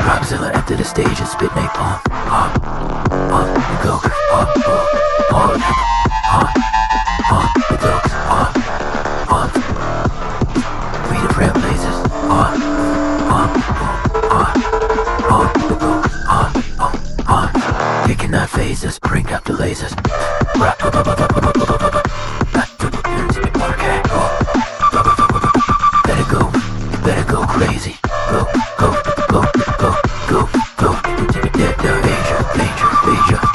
Rockzilla enter the stage and spit napalm. The coke. The cokes. We the trailblazers. The cokes. They cannot phase us. Bring up the lasers. Better go crazy. Go.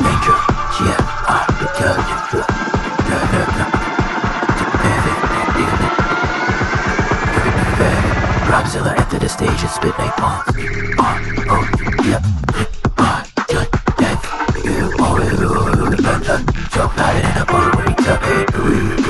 Danger. Yeah, I tell you. Rockzilla enter the stage and spit napalm. Yep. Death. So bad in a bottle when he took it.